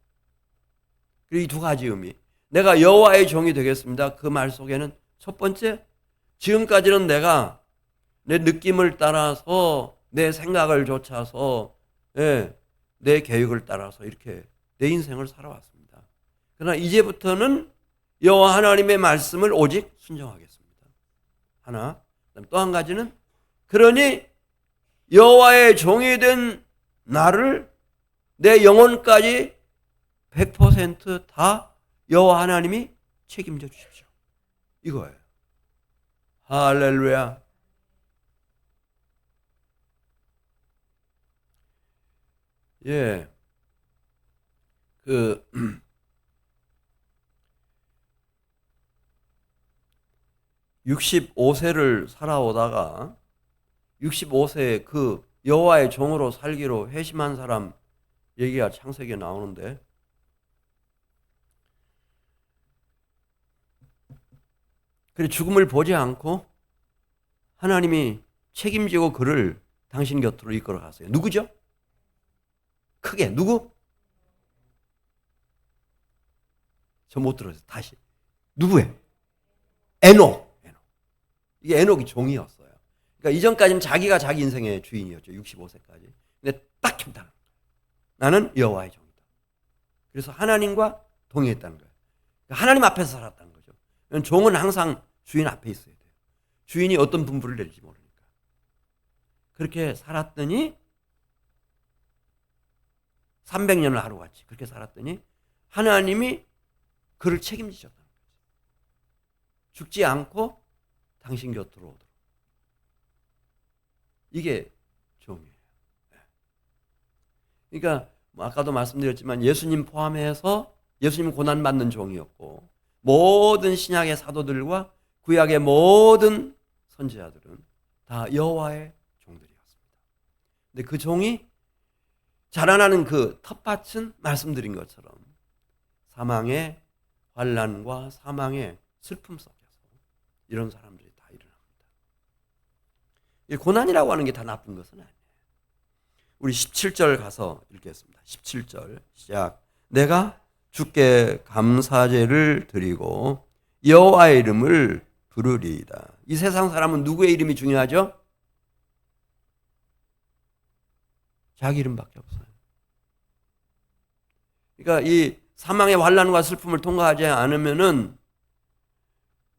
그리고 이 두 가지 의미. 내가 여호와의 종이 되겠습니다. 그 말 속에는 첫 번째, 지금까지는 내가 내 느낌을 따라서 내 생각을 좇아서 내 계획을 따라서 이렇게 내 인생을 살아왔습니다. 그러나 이제부터는 여호와 하나님의 말씀을 오직 순종하겠습니다. 하나. 또 한 가지는 그러니 여호와의 종이 된 나를 내 영혼까지 100%다 여호와 하나님이 책임져 주십시오. 이거예요. 할렐루야. 예. 65세를 살아오다가 65세에 그 여호와의 종으로 살기로 회심한 사람 얘기가 창세기에 나오는데, 그래 죽음을 보지 않고 하나님이 책임지고 그를 당신 곁으로 이끌어 갔어요. 누구죠? 크게 누구? 저 못 들었어요. 다시. 누구예요? 에녹. 이게 에녹이 종이었어요. 그러니까 이전까지는 자기가 자기 인생의 주인이었죠. 65세까지. 근데 딱 켰다. 나는 여호와의 종이다. 그래서 하나님과 동의했다는 거예요. 그러니까 하나님 앞에서 살았다는 거죠. 종은 항상 주인 앞에 있어야 돼요. 주인이 어떤 분부를 내릴지 모르니까. 그렇게 살았더니 300년을 하루같이 그렇게 살았더니 하나님이 그를 책임지셨다는 거죠. 죽지 않고 당신 곁으로 오도록. 이게 종이에요. 그러니까 아까도 말씀드렸지만 예수님 포함해서 예수님 고난받는 종이었고, 모든 신약의 사도들과 구약의 모든 선지자들은 다 여호와의 종들이었습니다. 근데 그 종이 자라나는 그 텃밭은 말씀드린 것처럼 사망의 환난과 사망의 슬픔 속에서 이런 사람들이 다 일어납니다. 이 고난이라고 하는 게 다 나쁜 것은 아니에요. 우리 17절 가서 읽겠습니다. 17절 시작. 내가 주께 감사제를 드리고 여호와의 이름을 부르리이다. 이 세상 사람은 누구의 이름이 중요하죠? 자기 이름밖에 없어요. 그러니까 이 사망의 환난과 슬픔을 통과하지 않으면은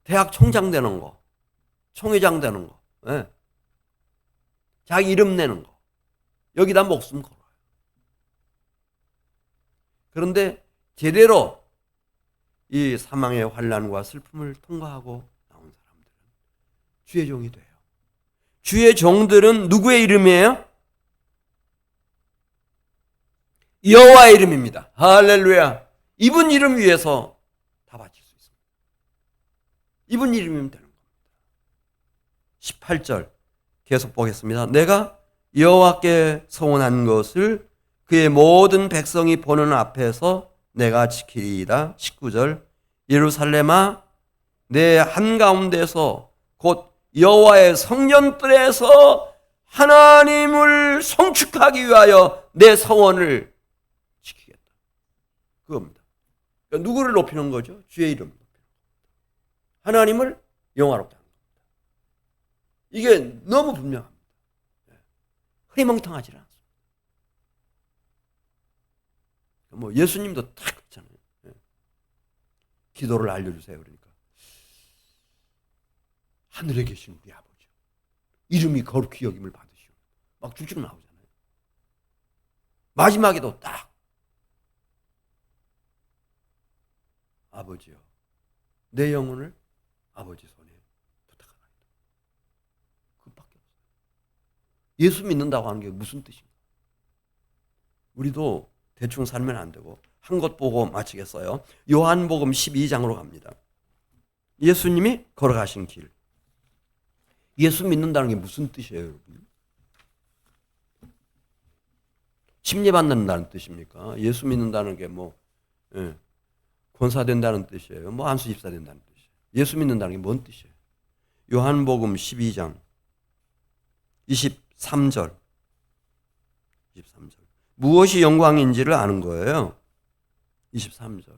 대학 총장 되는 거, 총회장 되는 거, 예. 자기 이름 내는 거, 여기다 목숨 걸어요. 그런데 제대로 이 사망의 환난과 슬픔을 통과하고 나온 사람들은 주의 종이 돼요. 주의 종들은 누구의 이름이에요? 여호와의 이름입니다. 할렐루야. 이분 이름 위해서 다 바칠 수 있습니다. 이분 이름이면 되는 겁니다. 18절 계속 보겠습니다. 내가 여호와께 서원한 것을 그의 모든 백성이 보는 앞에서 내가 지키리이다. 19절 예루살렘아 내 한가운데서 곧 여호와의 성전들에서 하나님을 송축하기 위하여 내 서원을 지키겠다. 그겁니다. 그러니까 누구를 높이는 거죠? 주의 이름을 높이는 겁니다. 하나님을 영화롭게 하는 겁니다. 이게 너무 분명합니다. 흐리멍텅하지 않습니다. 뭐 예수님도 딱 그렇잖아요. 기도를 알려주세요. 그러니까 하늘에 계신 우리 아버지 이름이 거룩히 여김을 받으시오. 막 쭉쭉 나오잖아요. 마지막에도 딱 아버지요 내 영혼을 아버지 손에 부탁하나이다. 그밖에 없어요. 예수 믿는다고 하는 게 무슨 뜻입니까? 우리도 대충 살면 안 되고 한 것 보고 마치겠어요. 요한복음 12장으로 갑니다. 예수님이 걸어가신 길. 예수 믿는다는 게 무슨 뜻이에요, 여러분? 침례받는다는 뜻입니까? 예수 믿는다는 게 뭐 권사 된다는 뜻이에요? 뭐 안수 집사 된다는 뜻이에요? 예수 믿는다는 게 뭔 뜻이에요? 요한복음 12장 23절 무엇이 영광인지를 아는 거예요. 23절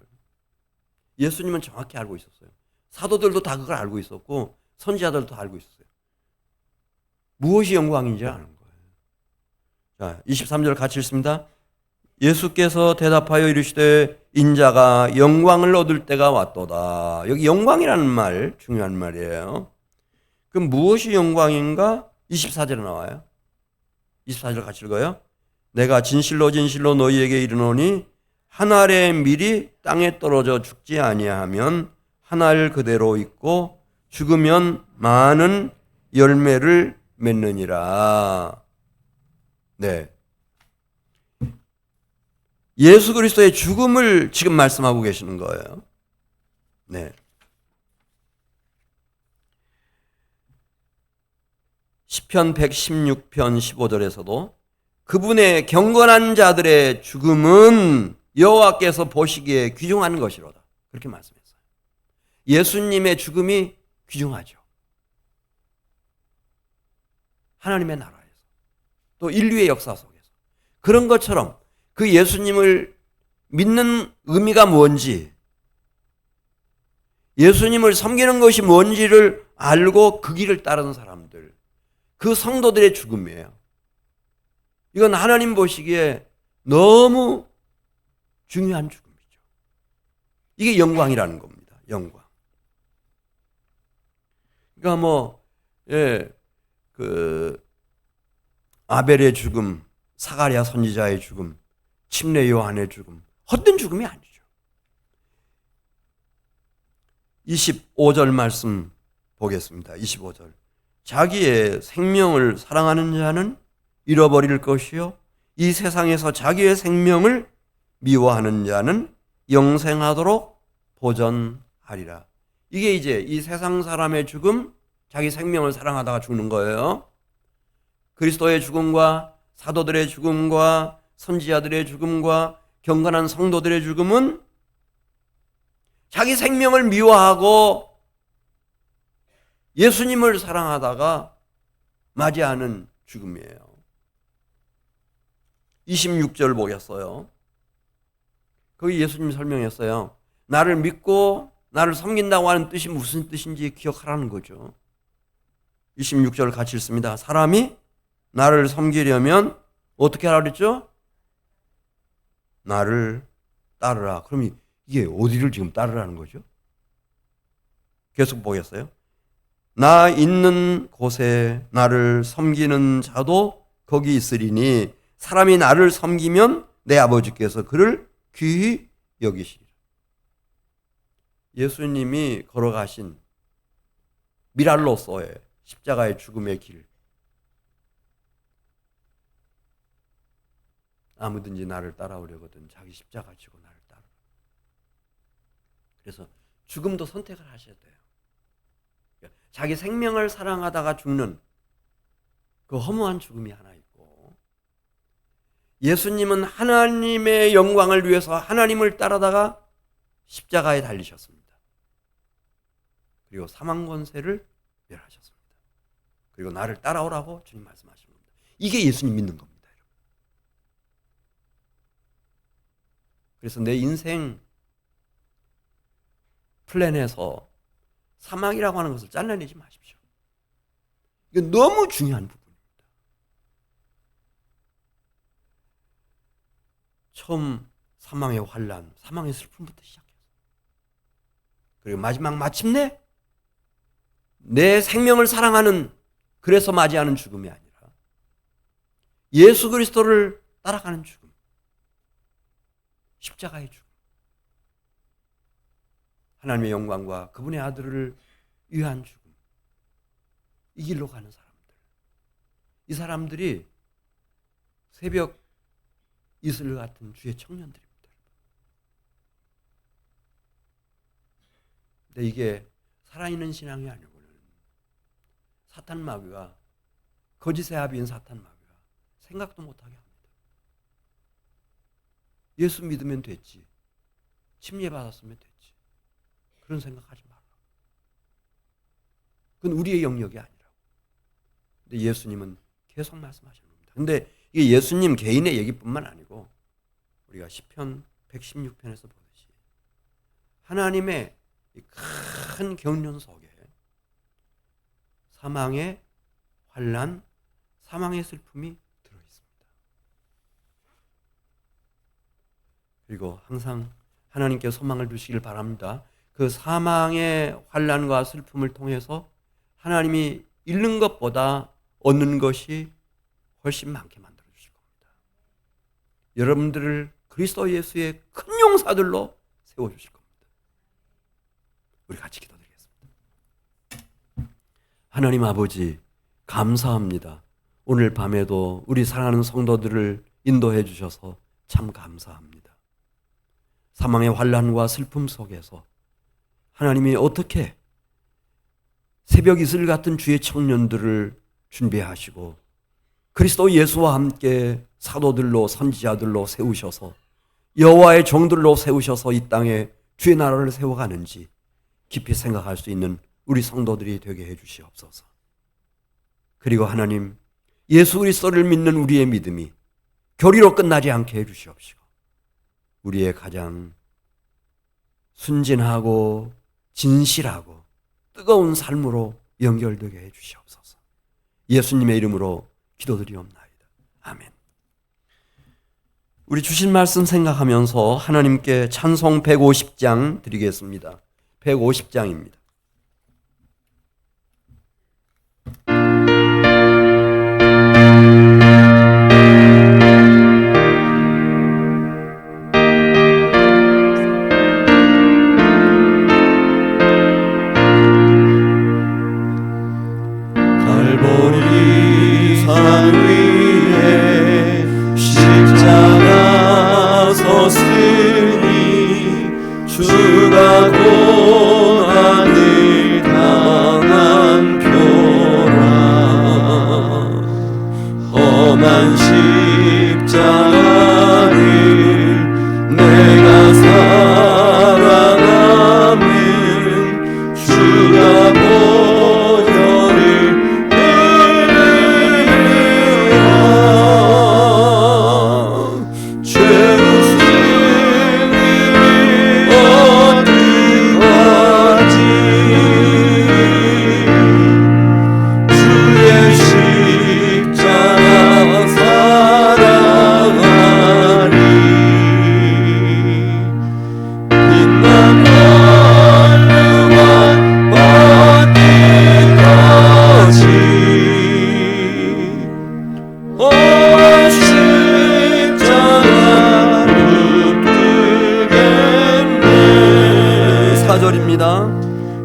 예수님은 정확히 알고 있었어요. 사도들도 다 그걸 알고 있었고 선지자들도 알고 있었어요. 무엇이 영광인지 아는 거예요. 자, 23절 같이 읽습니다. 예수께서 대답하여 이르시되 인자가 영광을 얻을 때가 왔도다. 여기 영광이라는 말 중요한 말이에요. 그럼 무엇이 영광인가? 24절에 나와요. 24절 같이 읽어요. 내가 진실로 진실로 너희에게 이르노니 한 알의 밀이 땅에 떨어져 죽지 아니하면 한 알 그대로 있고 죽으면 많은 열매를 맺느니라. 네. 예수 그리스도의 죽음을 지금 말씀하고 계시는 거예요. 네. 시편 116편 15절에서도 그분의 경건한 자들의 죽음은 여호와께서 보시기에 귀중한 것이로다. 그렇게 말씀했어요. 예수님의 죽음이 귀중하죠. 하나님의 나라에서 또 인류의 역사 속에서 그런 것처럼 그 예수님을 믿는 의미가 뭔지, 예수님을 섬기는 것이 뭔지를 알고 그 길을 따르는 사람들, 그 성도들의 죽음이에요. 이건 하나님 보시기에 너무 중요한 죽음이죠. 이게 영광이라는 겁니다. 영광. 그러니까 아벨의 죽음, 사가랴 선지자의 죽음, 침례 요한의 죽음, 헛된 죽음이 아니죠. 25절 말씀 보겠습니다. 25절. 자기의 생명을 사랑하는 자는 잃어버릴 것이요 이 세상에서 자기의 생명을 미워하는 자는 영생하도록 보전하리라. 이게 이제 이 세상 사람의 죽음, 자기 생명을 사랑하다가 죽는 거예요. 그리스도의 죽음과 사도들의 죽음과 선지자들의 죽음과 경건한 성도들의 죽음은 자기 생명을 미워하고 예수님을 사랑하다가 맞이하는 죽음이에요. 26절 보겠어요. 거기 예수님이 설명했어요. 나를 믿고 나를 섬긴다고 하는 뜻이 무슨 뜻인지 기억하라는 거죠. 26절 같이 읽습니다. 사람이 나를 섬기려면 어떻게 하라 그랬죠? 나를 따르라. 그럼 이게 어디를 지금 따르라는 거죠? 계속 보겠어요. 나 있는 곳에 나를 섬기는 자도 거기 있으리니 사람이 나를 섬기면 내 아버지께서 그를 귀히 여기시리라. 예수님이 걸어가신 미랄로서의 십자가의 죽음의 길. 아무든지 나를 따라오려거든 자기 십자가 지고 나를 따라. 그래서 죽음도 선택을 하셔야 돼요. 자기 생명을 사랑하다가 죽는 그 허무한 죽음이 하나 있고, 예수님은 하나님의 영광을 위해서 하나님을 따라다가 십자가에 달리셨습니다. 그리고 사망 권세를 멸하셨습니다. 그리고 나를 따라오라고 주님 말씀하신 겁니다. 이게 예수님 믿는 겁니다. 그래서 내 인생 플랜에서 사망이라고 하는 것을 잘라내지 마십시오. 이건 너무 중요한 부분입니다. 처음 사망의 환난, 사망의 슬픔부터 시작해서 그리고 마침내 내 생명을 사랑하는, 그래서 맞이하는 죽음이 아니라 예수 그리스도를 따라가는 죽음, 십자가의 죽음, 하나님의 영광과 그분의 아들을 위한 죽음, 이 길로 가는 사람들, 이 사람들이 새벽 이슬 같은 주의 청년들입니다. 근데 이게 살아있는 신앙이 아니고는 사탄 마귀가, 거짓의 아비인 사탄 마귀가 생각도 못하게 합니다. 예수 믿으면 됐지, 침례 받았으면 됐지, 그런 생각하지 마라. 그건 우리의 영역이 아니라고. 근데 예수님은 계속 말씀하시는 겁니다. 근데 이게 예수님 개인의 얘기뿐만 아니고 우리가 시편 116편에서 보듯이 하나님의 큰 경륜 속에 사망의 환난, 사망의 슬픔이 들어있습니다. 그리고 항상 하나님께 소망을 두시길 바랍니다. 그 사망의 환난과 슬픔을 통해서 하나님이 잃는 것보다 얻는 것이 훨씬 많게 만들어 주실 겁니다. 여러분들을 그리스도 예수의 큰 용사들로 세워주실 겁니다. 우리 같이 기도드리겠습니다. 하나님 아버지, 감사합니다. 오늘 밤에도 우리 사랑하는 성도들을 인도해 주셔서 참 감사합니다. 사망의 환난과 슬픔 속에서 하나님이 어떻게 새벽 이슬 같은 주의 청년들을 준비하시고 그리스도 예수와 함께 사도들로 선지자들로 세우셔서 여호와의 종들로 세우셔서 이 땅에 주의 나라를 세워가는지 깊이 생각할 수 있는 우리 성도들이 되게 해 주시옵소서. 그리고 하나님, 예수 그리스도를 믿는 우리의 믿음이 교리로 끝나지 않게 해 주시옵시고 우리의 가장 순진하고 진실하고 뜨거운 삶으로 연결되게 해 주시옵소서. 예수님의 이름으로 기도드리옵나이다. 아멘. 우리 주신 말씀 생각하면서 하나님께 찬송 150장 드리겠습니다. 150장입니다.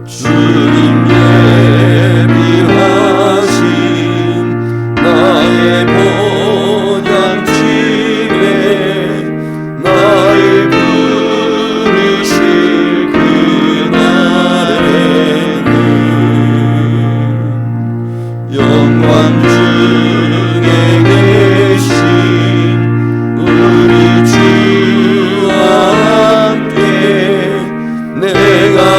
주님 예비하신 나의 본향집에 나를 부르실 그날에는 영광 중에 계신 우리 주와 함께 내가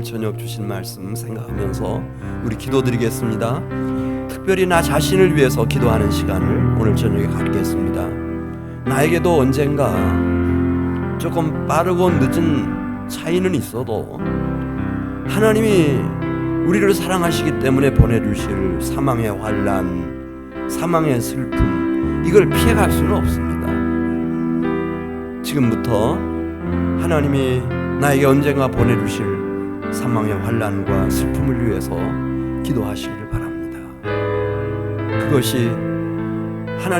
오늘 저녁 주신 말씀 생각하면서 우리 기도드리겠습니다. 특별히 나 자신을 위해서 기도하는 시간을 오늘 저녁에 갖겠습니다. 나에게도 언젠가 조금 빠르고 늦은 차이는 있어도 하나님이 우리를 사랑하시기 때문에 보내주실 사망의 환난, 사망의 슬픔, 이걸 피해갈 수는 없습니다. 지금부터 하나님이 나에게 언젠가 보내주실 사망의 환난과 슬픔을 위해서 기도하시기를 바랍니다. 그것이 하나님